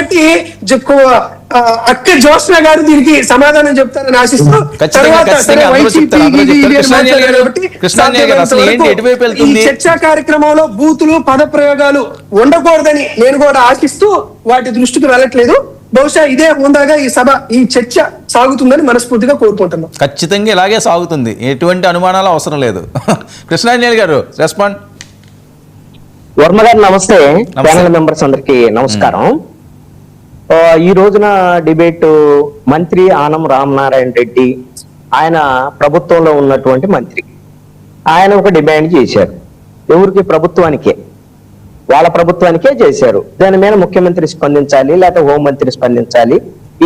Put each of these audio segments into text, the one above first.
కాబట్టి అక్క జ్యోత్స్న గారు దీనికి సమాధానం చెప్తారని ఆశిస్తూ ఈ చర్చా కార్యక్రమంలో బూతులు పద ప్రయోగాలు ఉండకూడదని నేను కూడా ఆశిస్తూ వాటి దృష్టికి వెళ్ళట్లేదు. బహుశా ఇదే హోందాగా ఈ చర్చ సాగుతుందని మనస్ఫూర్తిగా కోరుకుంటున్నాం. ఖచ్చితంగా ఇలాగే సాగుతుంది, ఎటువంటి అనుమానాలు అవసరం లేదు. కృష్ణాంజలి గారు రెస్పాండ్. వర్మ గారు నమస్తే. ప్యానల్ మెంబర్స్ అందరికి నమస్కారం. ఈ రోజున డిబేట్ మంత్రి ఆనం రామనారాయణ రెడ్డి, ఆయన ప్రభుత్వంలో ఉన్నటువంటి మంత్రి, ఆయన ఒక డిమాండ్ చేశారు. ఎవరికి? ప్రభుత్వానికే, వాళ్ళ ప్రభుత్వానికే చేశారు. దాని మీద ముఖ్యమంత్రి స్పందించాలి, లేకపోతే హోంమంత్రి స్పందించాలి.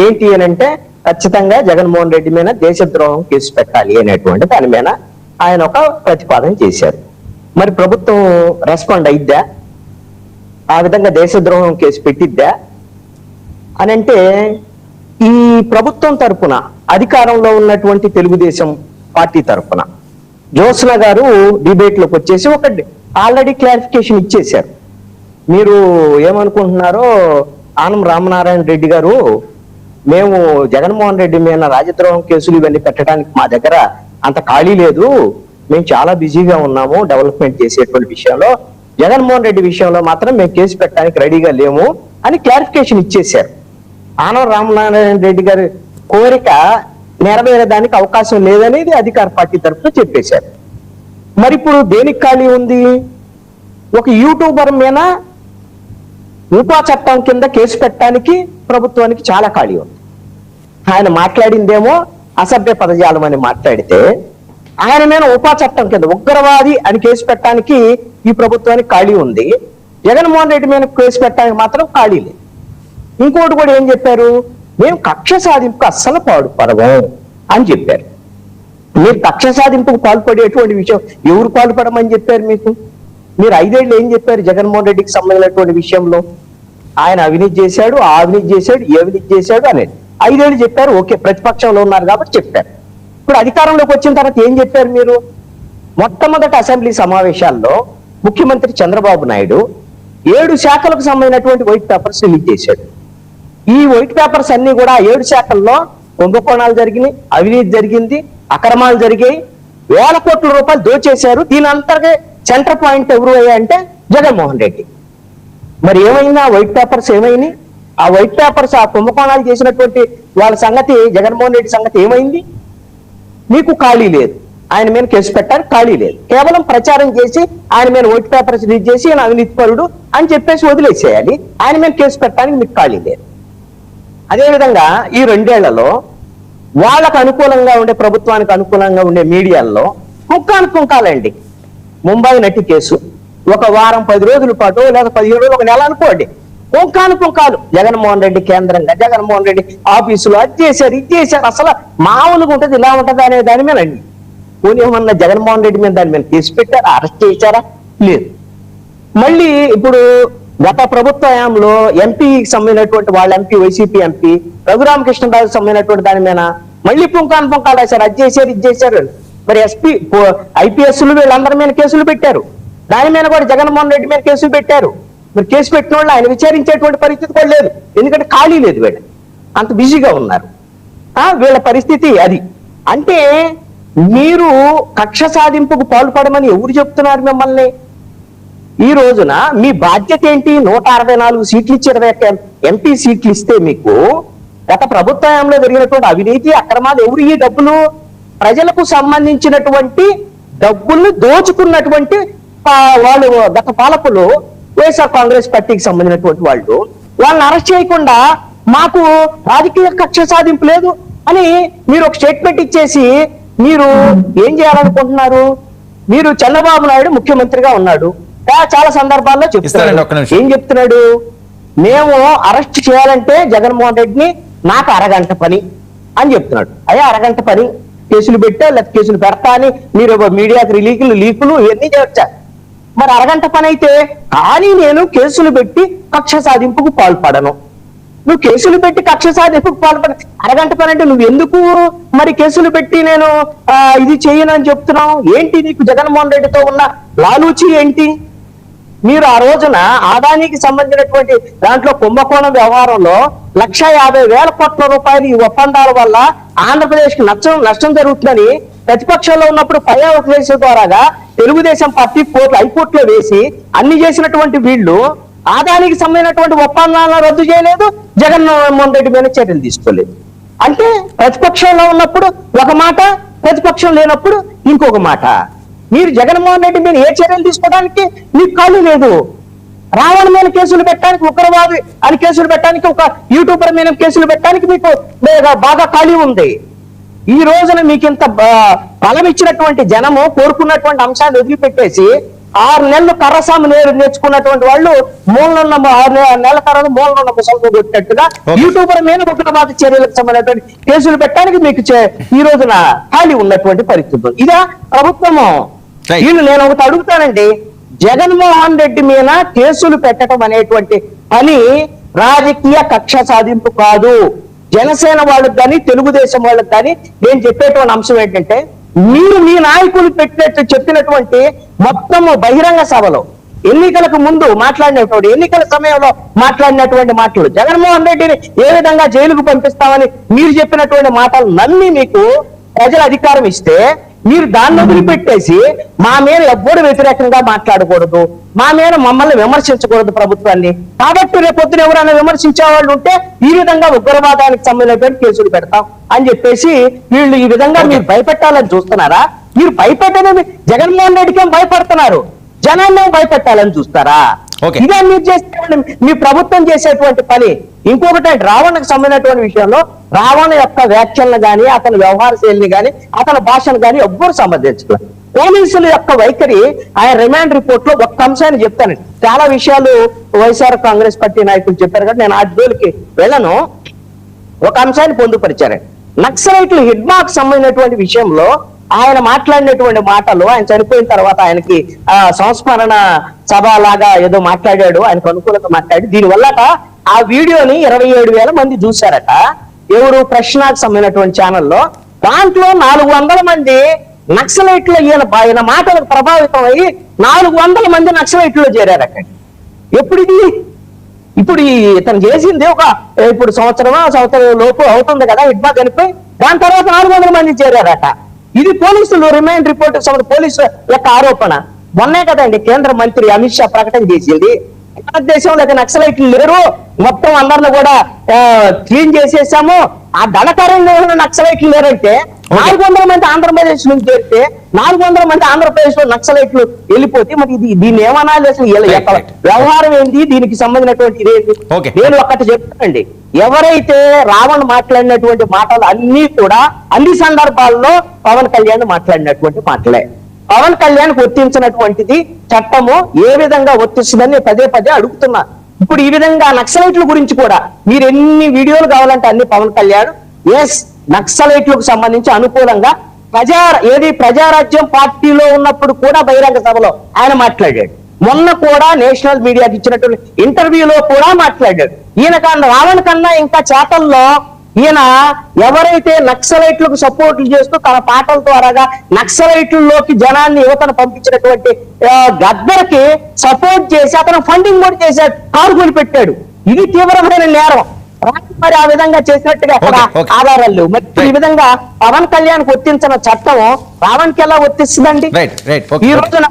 ఏంటి అని అంటే ఖచ్చితంగా జగన్మోహన్ రెడ్డి మీద దేశద్రోహం కేసు పెట్టాలి అనేటువంటి దాని మీద ఆయన ఒక ప్రతిపాదన చేశారు. మరి ప్రభుత్వం రెస్పాండ్ అయిద్దా? ఆ విధంగా దేశద్రోహం కేసు పెట్టిద్దా అని అంటే, ఈ ప్రభుత్వం తరపున అధికారంలో ఉన్నటువంటి తెలుగుదేశం పార్టీ తరపున జ్యోత్స్న గారు డిబేట్ లోకి వచ్చేసి ఒక ఆల్రెడీ క్లారిఫికేషన్ ఇచ్చేశారు. మీరు ఏమనుకుంటున్నారో, ఆనం రామనారాయణ రెడ్డి గారు, మేము జగన్మోహన్ రెడ్డి మీద రాజద్రోహం కేసులు ఇవన్నీ పెట్టడానికి మా దగ్గర అంత ఖాళీ లేదు, మేము చాలా బిజీగా ఉన్నాము డెవలప్మెంట్ చేసేటువంటి విషయంలో, జగన్మోహన్ రెడ్డి విషయంలో మాత్రం మేము కేసు పెట్టడానికి రెడీగా లేము అని క్లారిఫికేషన్ ఇచ్చేశారు. ఆనం రామనారాయణ రెడ్డి గారి కోరిక నెరవేరడానికి అవకాశం లేదనేది అధికార పార్టీ తరఫున చెప్పేశారు. మరి ఇప్పుడు దేనికి ఖాళీ ఉంది? ఒక యూట్యూబర్ మీద ఉపా చట్టం కింద కేసు పెట్టడానికి ప్రభుత్వానికి చాలా ఖాళీ ఉంది. ఆయన మాట్లాడిందేమో అసభ్య పదజాలం అని మాట్లాడితే, ఆయన మీద ఉపా చట్టం కింద ఉగ్రవాది అని కేసు పెట్టడానికి ఈ ప్రభుత్వానికి ఖాళీ ఉంది. జగన్మోహన్ రెడ్డి మీద కేసు పెట్టడానికి మాత్రం ఖాళీ లేదు. ఇంకోటి కూడా ఏం చెప్పారు? మేము కక్ష సాధింపుకు అస్సలు పాల్పడము అని చెప్పారు. మీరు కక్ష సాధింపుకు పాల్పడేటువంటి విషయం ఎవరు పాల్పడమని చెప్పారు మీకు? మీరు 5 ఏళ్ళు ఏం చెప్పారు జగన్మోహన్ రెడ్డికి సంబంధించినటువంటి విషయంలో? ఆయన అవినీతి చేశాడు, ఆ అవినీతి చేశాడు, ఏ అవినీతి చేశాడు అనేది 5 ఏళ్ళు చెప్పారు. ఓకే, ప్రతిపక్షంలో ఉన్నారు కాబట్టి చెప్పారు. ఇప్పుడు అధికారంలోకి వచ్చిన తర్వాత ఏం చెప్పారు మీరు? మొట్టమొదటి అసెంబ్లీ సమావేశాల్లో ముఖ్యమంత్రి చంద్రబాబు నాయుడు 7 శాఖలకు సంబంధించినటువంటి వైట్ పేపర్స్ రిలీజ్ చేశాడు. ఈ వైట్ పేపర్స్ అన్ని కూడా 7 శాఖల్లో కుంభకోణాలు జరిగినాయి, అవినీతి జరిగింది, అక్రమాలు జరిగాయి, వేల కోట్ల రూపాయలు దోచేశారు. దీని అంతర్గే సెంటర్ పాయింట్ ఎవరు అంటే జగన్మోహన్ రెడ్డి. మరి ఏమైంది ఆ వైట్ పేపర్స్? ఏమైంది ఆ వైట్ పేపర్స్? ఆ కుంభకోణాలు చేసినటువంటి వాళ్ళ సంగతి, జగన్మోహన్ రెడ్డి సంగతి ఏమైంది? మీకు ఖాళీ లేదు, ఆయన మీద కేసు పెట్టడానికి ఖాళీ లేదు. కేవలం ప్రచారం చేసి ఆయన మీద వైట్ పేపర్స్ రిలీజ్ చేసి ఆయన అవినీతి పరుడు అని చెప్పేసి వదిలేసేయాలి. ఆయన మీద కేసు పెట్టడానికి మీకు ఖాళీ లేదు. అదేవిధంగా ఈ 2 ఏళ్లలో వాళ్ళకు అనుకూలంగా ఉండే, ప్రభుత్వానికి అనుకూలంగా ఉండే మీడియాల్లో పుంకాలండి. ముంబై నటి కేసు ఒక వారం 10 రోజుల పాటు, లేదా 15 రోజులు, ఒక నెల అనుకోండి, పుంకాలు జగన్మోహన్ రెడ్డి కేంద్రంగా, జగన్మోహన్ రెడ్డి ఆఫీసులో అది చేశారు, ఇది చేశారు, అసలు మామూలుగా ఉంటుంది, ఇలా ఉంటుంది అనే దాని మీద అండి. పోనీ ఏమన్నా జగన్మోహన్ రెడ్డి మీద దాని మీద కేసు పెట్టారా? అరెస్ట్ చేశారా? లేదు. మళ్ళీ ఇప్పుడు గత ప్రభుత్వ హయాంలో ఎంపీకి సంబంధించినటువంటి వాళ్ళ ఎంపీ, వైసీపీ ఎంపీ రఘురామకృష్ణరాజుకి సంబంధించినటువంటి దాని మీద మళ్ళీ పుంకాలు రాశారు, అది చేశారు, ఇది చేశారు. మరి ఎస్పీ, ఐపీఎస్లు వీళ్ళందరి మీద కేసులు పెట్టారు. దాని మీద కూడా జగన్మోహన్ రెడ్డి మీద కేసులు పెట్టారు. మరి కేసు పెట్టిన వాళ్ళు ఆయన విచారించేటువంటి పరిస్థితి కూడా లేదు, ఎందుకంటే ఖాళీ లేదు, వీళ్ళు అంత బిజీగా ఉన్నారు. వీళ్ళ పరిస్థితి అది. అంటే మీరు కక్ష సాధింపుకు పాల్పడమని ఎవరు చెప్తున్నారు మిమ్మల్ని? ఈ రోజున మీ బాధ్యత ఏంటి? 164 సీట్లు ఇచ్చి 21 ఎంపీ సీట్లు ఇస్తే మీకు గత ప్రభుత్వంలో జరిగినటువంటి అవినీతి, అక్రమాలు ఎవరు? ఈ డబ్బులు ప్రజలకు సంబంధించినటువంటి డబ్బుల్ని దోచుకున్నటువంటి వాళ్ళు గత పాలకులు, వైఎస్ఆర్ కాంగ్రెస్ పార్టీకి సంబంధించినటువంటి వాళ్ళని అరెస్ట్ చేయకుండా మాకు రాజకీయ కక్ష సాధింపు లేదు అని మీరు ఒక స్టేట్మెంట్ ఇచ్చేసి మీరు ఏం చేయాలనుకుంటున్నారు? మీరు చంద్రబాబు నాయుడు ముఖ్యమంత్రిగా ఉన్నాడు, చాలా సందర్భాల్లో చెప్తున్నాడు. ఏం చెప్తున్నాడు? మేము అరెస్ట్ చేయాలంటే జగన్మోహన్ రెడ్డిని నాకు అరగంట పని అని చెప్తున్నాడు. అయ్యా అరగంట పని, కేసులు పెట్టా లేకపోతే కేసులు పెడతా అని మీరు మీడియాకి లీకులు ఇవన్నీ చేయొచ్చా? మరి అరగంట పని అయితే, కానీ నేను కేసులు పెట్టి కక్ష సాధింపుకు పాల్పడను. నువ్వు కేసులు పెట్టి కక్ష సాధింపుకు పాల్పడ, అరగంట పని అంటే నువ్వు ఎందుకు మరి కేసులు పెట్టి నేను ఇది చేయను అని చెప్తున్నావు? ఏంటి నీకు జగన్మోహన్ రెడ్డితో ఉన్న లాలూచి ఏంటి? మీరు ఆ రోజున ఆదానికి సంబంధించినటువంటి దాంట్లో కుంభకోణం వ్యవహారంలో 1,50,000 కోట్ల రూపాయలు ఈ ఒప్పందాల వల్ల ఆంధ్రప్రదేశ్ కి నష్టం జరుగుతుందని ప్రతిపక్షంలో ఉన్నప్పుడు పర్యావరణ ద్వారాగా తెలుగుదేశం పార్టీ హైకోర్టులో వేసి అన్ని చేసినటువంటి వీళ్ళు ఆదానికి సంబంధించినటువంటి ఒప్పందాలను రద్దు చేయలేదు, జగన్మోహన్ రెడ్డి మీద చర్యలు తీసుకోలేదు. అంటే ప్రతిపక్షంలో ఉన్నప్పుడు ఒక మాట, ప్రతిపక్షం లేనప్పుడు ఇంకొక మాట. మీరు జగన్మోహన్ రెడ్డి మీద ఏ చర్యలు తీసుకోవడానికి మీకు ఖాళీ లేదు. రావణ మీద కేసులు పెట్టడానికి, ఉగ్రవాది అని కేసులు పెట్టడానికి, ఒక యూట్యూబర్ మీద కేసులు పెట్టడానికి మీకు బాగా ఖాళీ ఉంది. ఈ రోజున మీకు ఇంత బలం ఇచ్చినటువంటి జనము కోరుకున్నటువంటి అంశాన్ని వదిలిపెట్టేసి 6 నెలలు కర్రసాము నేర్చుకున్నటువంటి వాళ్ళు 6 నెలల తర్వాత మూలనున్న ముసలు కొట్టినట్టుగా యూట్యూబర్ మీద ఉగ్రవాద చర్యలకు సంబంధించినటువంటి కేసులు పెట్టడానికి మీకు ఈ రోజున ఖాళీ ఉన్నటువంటి పరిస్థితులు. ఇదా ప్రభుత్వము? వీళ్ళు నేను ఒకటి అడుగుతానండి, జగన్మోహన్ రెడ్డి మీద కేసులు పెట్టడం అనేటువంటి పని రాజకీయ కక్ష సాధింపు కాదు. జనసేన వాళ్ళకి కానీ తెలుగుదేశం వాళ్ళకి కానీ నేను చెప్పేటువంటి అంశం ఏంటంటే, మీరు మీ నాయకులు చెప్పినటువంటి మొత్తము బహిరంగ సభలో ఎన్నికలకు ముందు మాట్లాడినటువంటి, ఎన్నికల సమయంలో మాట్లాడినటువంటి మాటలు, జగన్మోహన్ రెడ్డిని ఏ విధంగా జైలుకు పంపిస్తామని మీరు చెప్పినటువంటి మాటలు నమ్మి మీకు ప్రజల అధికారం ఇస్తే మీరు దాన్ని వదిలిపెట్టేసి మా మీద ఎవ్వరు వ్యతిరేకంగా మాట్లాడకూడదు, మా మీద మమ్మల్ని విమర్శించకూడదు ప్రభుత్వాన్ని. కాబట్టి రేపొద్దున ఎవరైనా విమర్శించే వాళ్ళు ఉంటే ఈ విధంగా ఉగ్రవాదానికి సంబంధించిన కేసులు పెడతాం అని చెప్పేసి వీళ్ళు ఈ విధంగా మీరు భయపెట్టాలని చూస్తున్నారా? మీరు భయపెట్టడం జగన్మోహన్ రెడ్డికి భయపడుతున్నారు, జనాన్ని భయపెట్టాలని చూస్తారా? ఇదే మీరు చేసేటువంటి, మీ ప్రభుత్వం చేసేటువంటి పని. ఇంకొకటి రావణకు సంబంధించినటువంటి విషయంలో రావణ యొక్క వ్యాఖ్యలను కానీ, అతని వ్యవహార శైలిని కానీ, అతని భాషను కానీ ఎవ్వరు సంబంధించలేదు. పోలీసుల యొక్క వైఖరి ఆయన రిమాండ్ రిపోర్ట్ లో ఒక్క అంశాన్ని చెప్తానండి. చాలా విషయాలు వైఎస్ఆర్ కాంగ్రెస్ పార్టీ నాయకులు చెప్పారు కదా, నేను ఆ జోలికి వెళ్ళను. ఒక అంశాన్ని పొందుపరిచారండి. నక్సలైట్లు హిడ్మాకు సంబంధించినటువంటి విషయంలో ఆయన మాట్లాడినటువంటి మాటలు, ఆయన చనిపోయిన తర్వాత ఆయనకి సంస్మరణ సభ లాగా ఏదో మాట్లాడాడు, ఆయనకు అనుకూలంగా మాట్లాడి దీనివల్ల ఆ వీడియోని 27,000 మంది చూశారట. ఎవరు? ప్రశ్నకు సంబంధించినటువంటి ఛానల్లో. దాంట్లో 400 మంది నక్సలైట్లు ఈయన మాటలకు ప్రభావితం అయ్యి 400 మంది నక్సలైట్లో చేరారట. ఎప్పుడు ఇది? ఇప్పుడు ఇతను చేసింది ఇప్పుడు సంవత్సరం లోపు అవుతుంది కదా హిడ్మా చనిపోయి, దాని తర్వాత 400 మంది చేరారట. ఇది పోలీసులు రిమాండ్ రిపోర్ట్ పోలీసు యొక్క ఆరోపణ. మొన్నే కదండి కేంద్ర మంత్రి అమిత్ షా ప్రకటన చేసింది, భారతదేశంలో నక్సలైట్లు లేరు, మొత్తం అందరిని కూడా క్లీన్ చేసేసాము. ఆ ధనకార్యంలో నక్సలైట్లు లేరంటే 400 మంది ఆంధ్రప్రదేశ్ నుంచి చేరితే 400 మంది ఆంధ్రప్రదేశ్ లో నక్సలైట్లు వెళ్ళిపోతే మరి దీన్ని ఏమనాలి? అసలు వ్యవహారం ఏంటి? దీనికి సంబంధించినటువంటి ఇదేంటి? నేను ఒక్కటి చెప్తానండి, ఎవరైతే రావణ్ మాట్లాడినటువంటి మాటలు అన్ని కూడా అన్ని సందర్భాల్లో పవన్ కళ్యాణ్ మాట్లాడినటువంటి మాటలే. పవన్ కళ్యాణ్ వర్తించినటువంటిది చట్టము ఏ విధంగా వర్తిస్తుందని పదే పదే అడుగుతున్నా. ఇప్పుడు ఈ విధంగా నక్సలైట్ల గురించి కూడా మీరు ఎన్ని వీడియోలు కావాలంటే అన్ని పవన్ కళ్యాణ్ నక్సలైట్లకు సంబంధించి అనుకూలంగా ప్రజారాజ్యం పార్టీలో ఉన్నప్పుడు కూడా బహిరంగ సభలో ఆయన మాట్లాడాడు. మొన్న కూడా నేషనల్ మీడియాకి ఇచ్చినటువంటి ఇంటర్వ్యూలో కూడా మాట్లాడాడు. ఈయన కన్నా రావణ్ కన్నా ఇంకా చేతల్లో ఈయన ఎవరైతే నక్సలైట్లకు సపోర్ట్లు చేస్తూ తన పాటల ద్వారాగా నక్సలైట్లలోకి జనాన్ని యువతను పంపించినటువంటి గద్దర్కి సపోర్ట్ చేసి అతను ఫండింగ్ కూడా చేశాడు, కారు కొని పెట్టాడు. ఇది తీవ్రమైన నేరం. మరి ఆ విధంగా చేసినట్టుగా ఆధారాలు లేవు. మరి ఈ విధంగా పవన్ కళ్యాణ్ వర్తించిన చట్టం రావణ్కి ఎలా వర్తిస్తుందండి? ఈ రోజున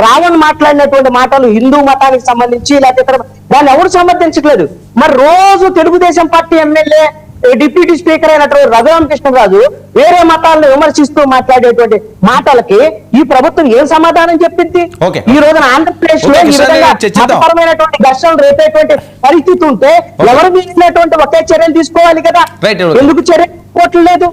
రావణ్ మాట్లాడినటువంటి మాటలు హిందూ మతానికి సంబంధించి లేకపోతే దాన్ని ఎవరు సమర్థించట్లేదు. మరి రోజు Telugu Desam party MLA deputy speaker అయినటువంటి రఘురామకృష్ణరాజు వేరే మతాలను విమర్శిస్తూ మాట్లాడేటువంటి మాటలకి ఈ ప్రభుత్వం ఏం సమాధానం చెప్పింది? ఈ రోజున ఆంధ్రప్రదేశ్ లో ఈ విధంగా మతపరమైనటువంటి ఘర్షణలు రేపేటువంటి పరిస్థితి ఉంటే ఎవరు మిగిలినటువంటి ఒకే చర్యలు తీసుకోవాలి కదా, ఎందుకు చర్య తీసుకోవట్లేదు?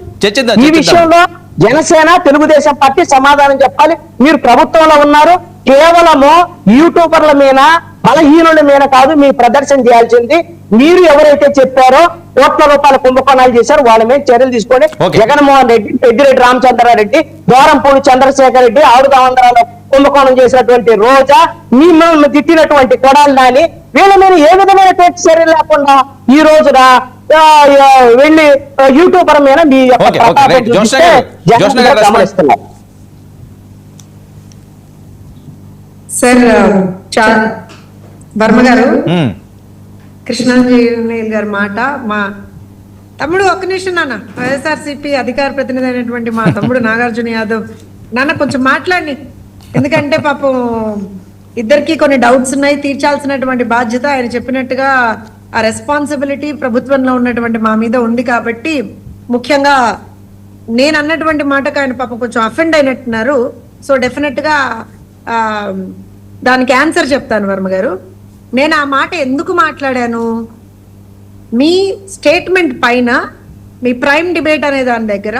ఈ విషయంలో జనసేన తెలుగుదేశం పార్టీ సమాధానం చెప్పాలి. మీరు ప్రభుత్వంలో ఉన్నారు, కేవలము యూట్యూబర్ల మీద బలహీనుల మీద కాదు మీ ప్రదర్శన చేయాల్సింది. మీరు ఎవరైతే చెప్పారో కోట్ల రూపాయల కుంభకోణాలు చేశారు వాళ్ళ మీద చర్యలు తీసుకోండి. జగన్మోహన్ రెడ్డి, పెద్దిరెడ్డి రామచంద్రారెడ్డి, దూరంపూడి చంద్రశేఖర్ రెడ్డి, ఆవుదామందరాలో కుంభకోణం చేసినటువంటి రోజా, మిమ్మల్ని తిట్టినటువంటి కొడాలి నాని, వీళ్ళ మీద ఏ విధమైనటువంటి చర్యలు లేకుండా ఈ రోజున వెళ్ళి యూట్యూబర్ మీద మీ యొక్క సార్ వర్మ గారు, ఉమ్, కృష్ణాంజనేయులు గారి మాట, మా తమ్ముడు ఒక్క నిమిషం నాన్న, వైఎస్ఆర్సీపీ అధికార ప్రతినిధి అయినటువంటి మా తమ్ముడు నాగార్జున యాదవ్ నాన్న కొంచెం మాట్లాడి, ఎందుకంటే పాపం ఇద్దరికి కొన్ని డౌట్స్ ఉన్నాయి, తీర్చాల్సినటువంటి బాధ్యత ఆయన చెప్పినట్టుగా ఆ రెస్పాన్సిబిలిటీ ప్రభుత్వంలో ఉన్నటువంటి మా మీద ఉంది. కాబట్టి ముఖ్యంగా నేను అన్నటువంటి మాటకు ఆయన పాపం కొంచెం అఫెండ్ అయినట్టున్నారు. సో డెఫినెట్ గా దానికి ఆన్సర్ చెప్తాను వర్మ గారు. నేను ఆ మాట ఎందుకు మాట్లాడాను, మీ స్టేట్మెంట్ పైన మీ ప్రైమ్ డిబేట్ అనే దాని దగ్గర